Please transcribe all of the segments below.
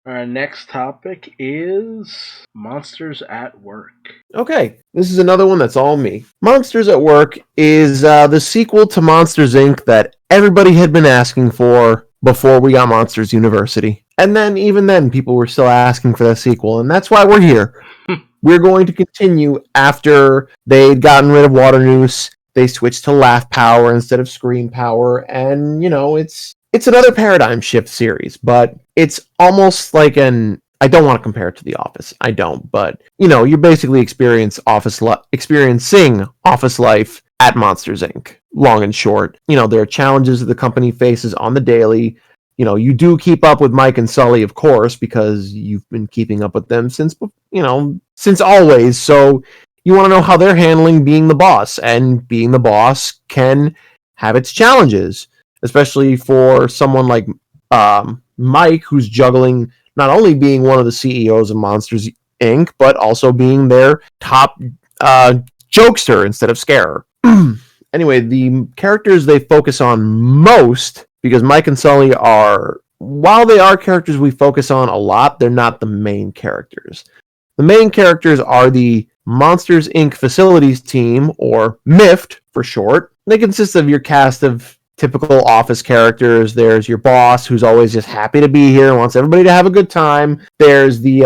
Our next topic is Monsters at Work. Okay, this is another one that's all me. Monsters at Work is the sequel to Monsters, Inc. that everybody had been asking for before we got Monsters University. And then, even then, people were still asking for that sequel, and that's why we're here. We're going to continue after they'd gotten rid of Waternoose. They switched to Laugh Power instead of Scream Power, and, it's another paradigm shift series, but it's almost like I don't want to compare it to The Office. I don't, but you're basically experiencing office life at Monsters Inc. Long and short, there are challenges that the company faces on the daily. You do keep up with Mike and Sully, of course, because you've been keeping up with them since always. So you want to know how they're handling being the boss, and being the boss can have its challenges, especially for someone like Mike, who's juggling not only being one of the CEOs of Monsters Inc., but also being their top jokester instead of scarer. Anyway, the characters they focus on most, because Mike and Sully while they are characters we focus on a lot, they're not the main characters. The main characters are the Monsters Inc. Facilities Team, or MIFT for short. They consist of your cast of typical office characters. There's your boss, who's always just happy to be here and wants everybody to have a good time. There's the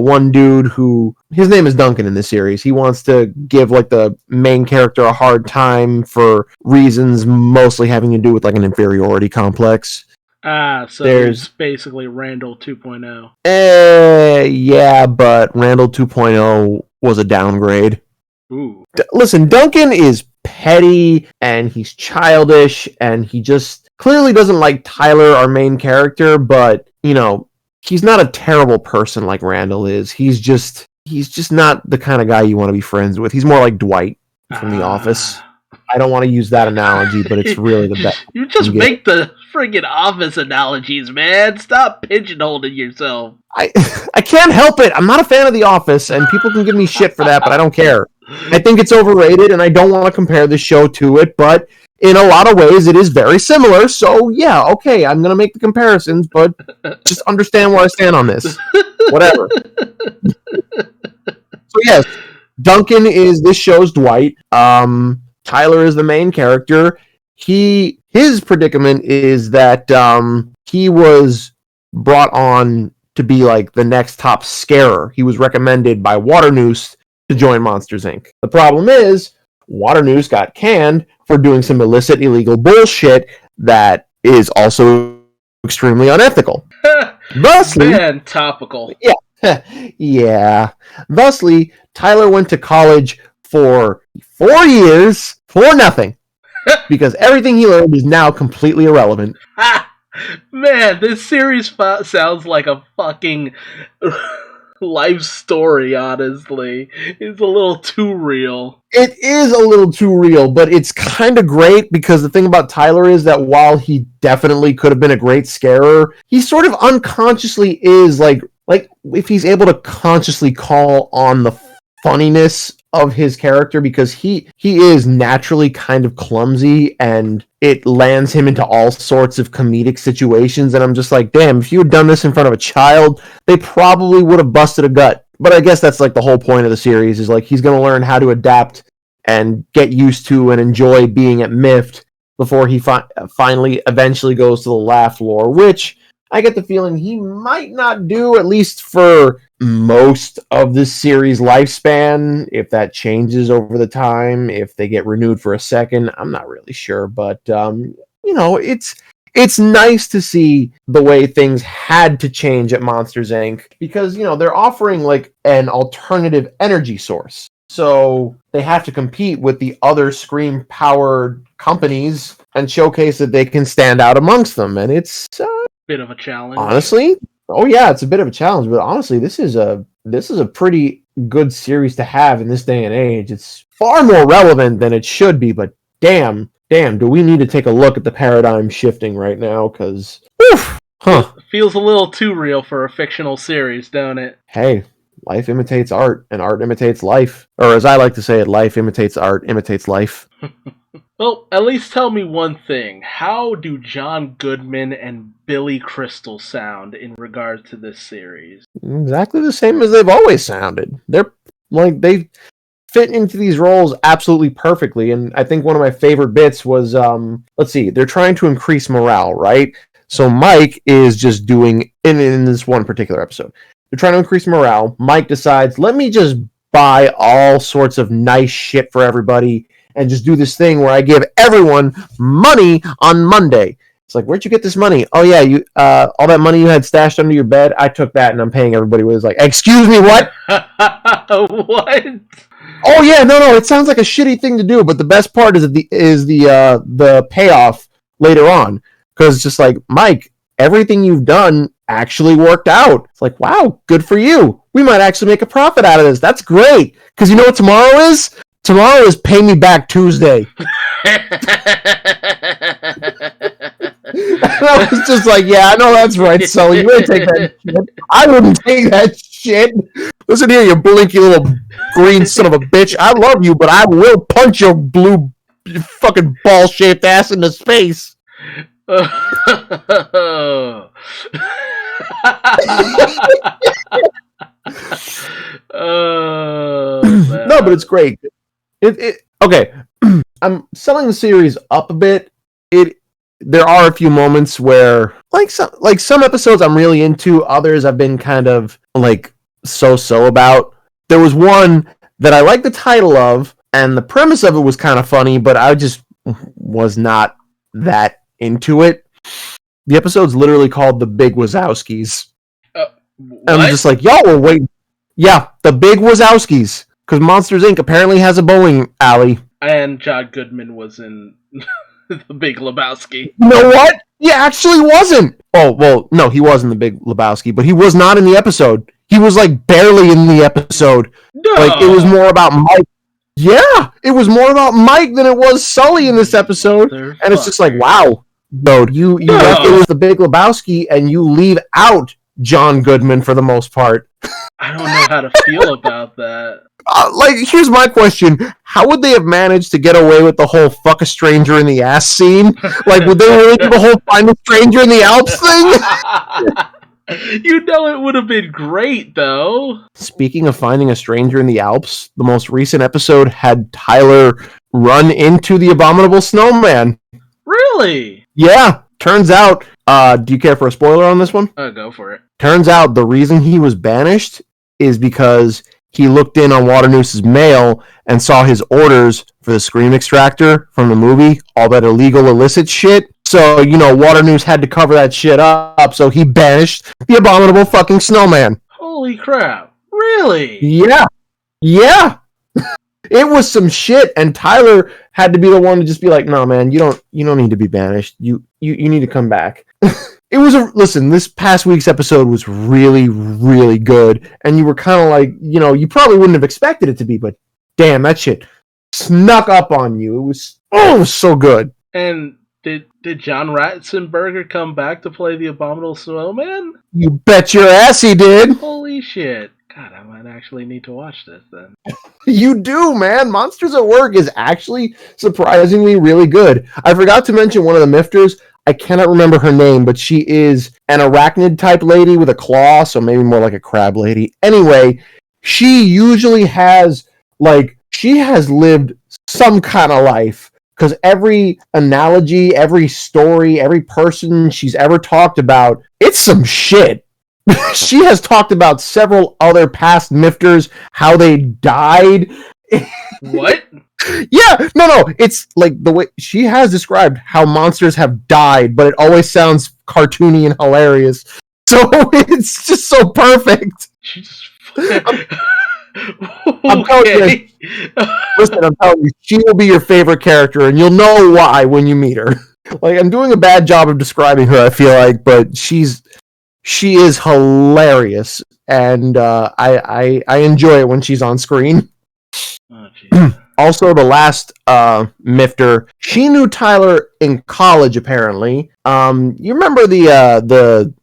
one dude who, his name is Duncan in this series. He wants to give like the main character a hard time for reasons mostly having to do with like an inferiority complex. So there's basically Randall 2.0. Yeah, but Randall 2.0 was a downgrade. Ooh. Listen, Duncan is petty and he's childish and he just clearly doesn't like Tyler, our main character, but he's not a terrible person like Randall is. He's just not the kind of guy you want to be friends with. He's more like Dwight from The Office. I don't want to use that analogy, but it's really the best. You just make the friggin' Office analogies, man. Stop pigeonholing yourself. I can't help it. I'm not a fan of The Office, and people can give me shit for that, but I don't care. I think it's overrated, and I don't want to compare the show to it, but in a lot of ways, it is very similar. So, yeah, okay, I'm going to make the comparisons, but just understand where I stand on this. Whatever. So, yes, Duncan is this show's Dwight. Tyler is the main character. His predicament is that he was brought on to be like the next top scarer. He was recommended by Waternoose to join Monsters Inc. The problem is, Waternoose got canned for doing some illicit, illegal bullshit that is also extremely unethical. Thusly, man, topical. Yeah, yeah. Thusly, Tyler went to college for 4 years for nothing, because everything he learned is now completely irrelevant. Man, this series sounds like a fucking life story, honestly. It's a little too real. It is a little too real, but it's kind of great because the thing about Tyler is that while he definitely could have been a great scarer, he sort of unconsciously is like if he's able to consciously call on the funniness of his character, because he is naturally kind of clumsy and it lands him into all sorts of comedic situations, and I'm just like, damn, if you had done this in front of a child, they probably would have busted a gut. But I guess that's like the whole point of the series, is like he's going to learn how to adapt and get used to and enjoy being at MIFT before he finally eventually goes to the Laugh floor, which I get the feeling he might not do, at least for most of this series' lifespan. If that changes over the time, if they get renewed for a second, I'm not really sure. But, it's nice to see the way things had to change at Monsters, Inc. because, they're offering, like, an alternative energy source. So they have to compete with the other Scream-powered companies and showcase that they can stand out amongst them. And it's bit of a challenge. Honestly, oh yeah, it's a bit of a challenge, but honestly, this is a pretty good series to have in this day and age. It's far more relevant than it should be, but damn, do we need to take a look at the paradigm shifting right now? Because, it feels a little too real for a fictional series, don't it? Hey, life imitates art, and art imitates life. Or as I like to say it, life imitates art, imitates life. Well, at least tell me one thing. How do John Goodman and Billy Crystal sound in regards to this series? Exactly the same as they've always sounded. They're like they fit into these roles absolutely perfectly. And I think one of my favorite bits was let's see, they're trying to increase morale, right? So Mike is just doing in this one particular episode. They're trying to increase morale. Mike decides, let me just buy all sorts of nice shit for everybody and just do this thing where I give everyone money on Monday. It's like, where'd you get this money? Oh yeah, you all that money you had stashed under your bed, I took that and I'm paying everybody with. It's like, excuse me, what? What? Oh yeah, no, it sounds like a shitty thing to do, but the best part is the payoff later on, because it's just like, Mike, everything you've done actually worked out. It's like, wow, good for you. We might actually make a profit out of this. That's great. Because you know what tomorrow is? Tomorrow is Pay Me Back Tuesday. I was just like, yeah, I know that's right, Sully. You wouldn't take that shit. I wouldn't take that shit. Listen here, you blinky little green son of a bitch. I love you, but I will punch your blue fucking ball-shaped ass into space. Oh, no, but it's great. Okay. I'm selling the series up a bit. There are a few moments where some episodes I'm really into, others I've been kind of like so about. There was one that I liked the title of, and the premise of it was kind of funny, but I just was not that into it. The episode's literally called The Big Wazowskis. And I'm just like, y'all were waiting. Yeah, The Big Wazowskis. Because Monsters, Inc. apparently has a bowling alley. And John Goodman was in The Big Lebowski. You know what? He actually wasn't. Oh, well, no, he was in The Big Lebowski, but he was not in the episode. He was, like, barely in the episode. No. Like, it was more about Mike. Yeah, it was more about Mike than it was Sully in this episode. And it's just like, wow. Dude, you it was The Big Lebowski, and you leave out John Goodman for the most part. I don't know how to feel about that. Here's my question. How would they have managed to get away with the whole fuck a stranger in the ass scene? Like, would they really do the whole find a stranger in the Alps thing? You know it would have been great, though. Speaking of finding a stranger in the Alps, the most recent episode had Tyler run into the abominable snowman. Really? Yeah. Turns out, do you care for a spoiler on this one? Go for it. Turns out the reason he was banished is because he looked in on Waternoose's mail and saw his orders for the Scream Extractor from the movie, all that illegal illicit shit. So, Waternoose had to cover that shit up, so he banished the abominable fucking snowman. Holy crap. Really? Yeah. Yeah. It was some shit, and Tyler had to be the one to just be like, no, man, you don't need to be banished. You need to come back. Listen, this past week's episode was really, really good, and you were kind of like, you probably wouldn't have expected it to be, but damn, that shit snuck up on you. It was so good. And did John Ratzenberger come back to play the Abominable Snowman? You bet your ass he did. Holy shit. God, I might actually need to watch this then. You do, man. Monsters at Work is actually surprisingly really good. I forgot to mention one of the Mifters. I cannot remember her name, but she is an arachnid type lady with a claw, so maybe more like a crab lady. Anyway, she usually has, she has lived some kind of life. Because every analogy, every story, every person she's ever talked about, it's some shit. She has talked about several other past Mifters, how they died. What? Yeah, no, it's like the way she has described how monsters have died, but it always sounds cartoony and hilarious. So it's just so perfect. I'm telling you, listen, I'm telling you, she will be your favorite character, and you'll know why when you meet her. Like, I'm doing a bad job of describing her, I feel like, but she is hilarious, and I enjoy it when she's on screen. Oh, also, the last Mifter, she knew Tyler in college, apparently. You remember the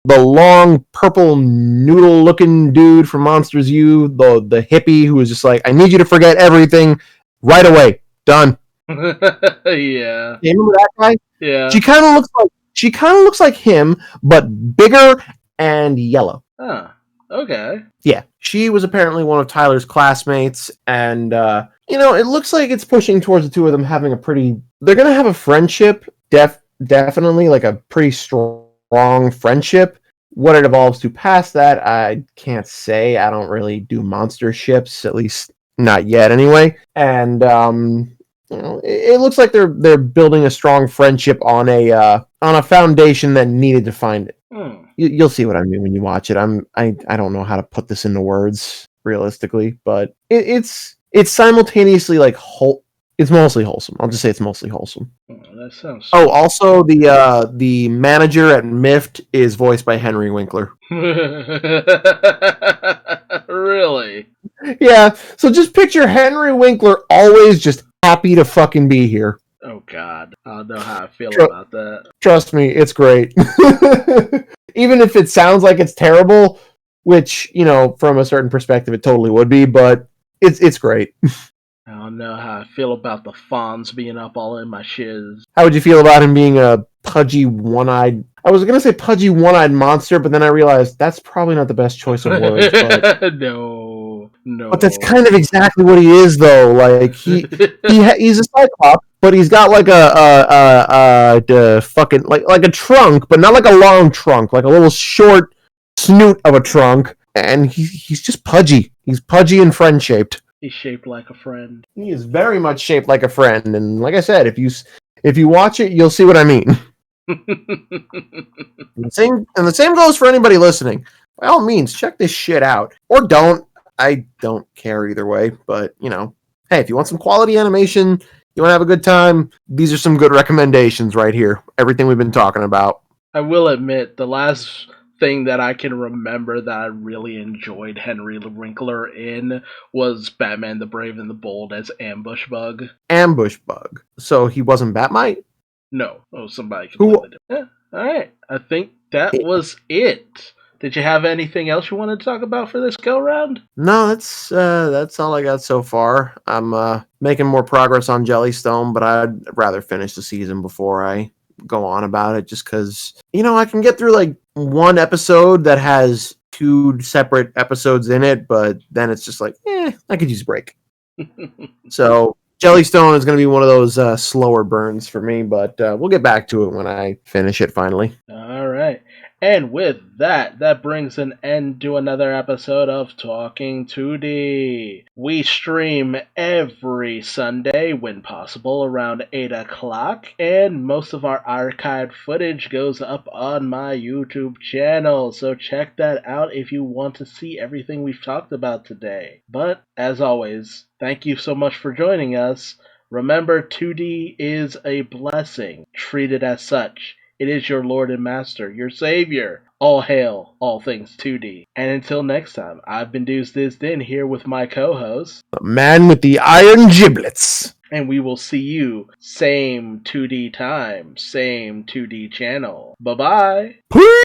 long purple noodle-looking dude from Monsters U, the hippie who was just like, I need you to forget everything right away. Done. Yeah. You remember that guy? Yeah. She kind of looks like him, but bigger and yellow. Huh. Okay. Yeah, she was apparently one of Tyler's classmates, and it looks like it's pushing towards the two of them having a pretty. They're gonna have a friendship, definitely like a pretty strong friendship. What it evolves to past that, I can't say. I don't really do monster ships, at least not yet, anyway. And it looks like they're building a strong friendship on a foundation that needed to find it. You'll see what I mean when you watch it. I don't know how to put this into words realistically, but it's simultaneously like it's mostly wholesome. I'll just say it's mostly wholesome. Oh, that sounds. Oh, also the manager at Mift is voiced by Henry Winkler. Really? Yeah. So just picture Henry Winkler always just happy to fucking be here. Oh God, I don't know how I feel about that. Trust me, it's great. Even if it sounds like it's terrible, which, from a certain perspective it totally would be, but it's great. I don't know how I feel about the fawns being up all in my shiz. How would you feel about him being a pudgy one-eyed... I was going to say pudgy one-eyed monster, but then I realized that's probably not the best choice of words. But... No. But that's kind of exactly what he is, though. Like, he's a cyclops, but he's got like a fucking like a trunk, but not like a long trunk, like a little short snoot of a trunk, and he's just pudgy. He's pudgy and friend shaped. He's shaped like a friend. He is very much shaped like a friend, and like I said, if you watch it, you'll see what I mean. And the same goes for anybody listening. By all means, check this shit out, or don't. I don't care either way, but hey, if you want some quality animation, you want to have a good time, these are some good recommendations right here. Everything we've been talking about. I will admit, the last thing that I can remember that I really enjoyed Henry Winkler in was Batman the Brave and the Bold as Ambush Bug. Ambush Bug. So he wasn't Batmite? No. Oh, somebody completely different. Yeah. Alright, I think that was it. Did you have anything else you wanted to talk about for this go-round? No, that's all I got so far. I'm making more progress on Jellystone, but I'd rather finish the season before I go on about it, just because, I can get through like one episode that has two separate episodes in it, but then it's just like, I could use a break. So Jellystone is going to be one of those slower burns for me, but we'll get back to it when I finish it finally. All right. And with that brings an end to another episode of Talking 2D. We stream every Sunday, when possible, around 8 o'clock, and most of our archived footage goes up on my YouTube channel, so check that out if you want to see everything we've talked about today. But, as always, thank you so much for joining us. Remember, 2D is a blessing. Treat it as such. It is your Lord and Master, your Savior. All hail, all things 2D. And until next time, I've been Duuz-Diz-Din here with my co-host, the man with the iron giblets. And we will see you same 2D time, same 2D channel. Bye-bye. Peace.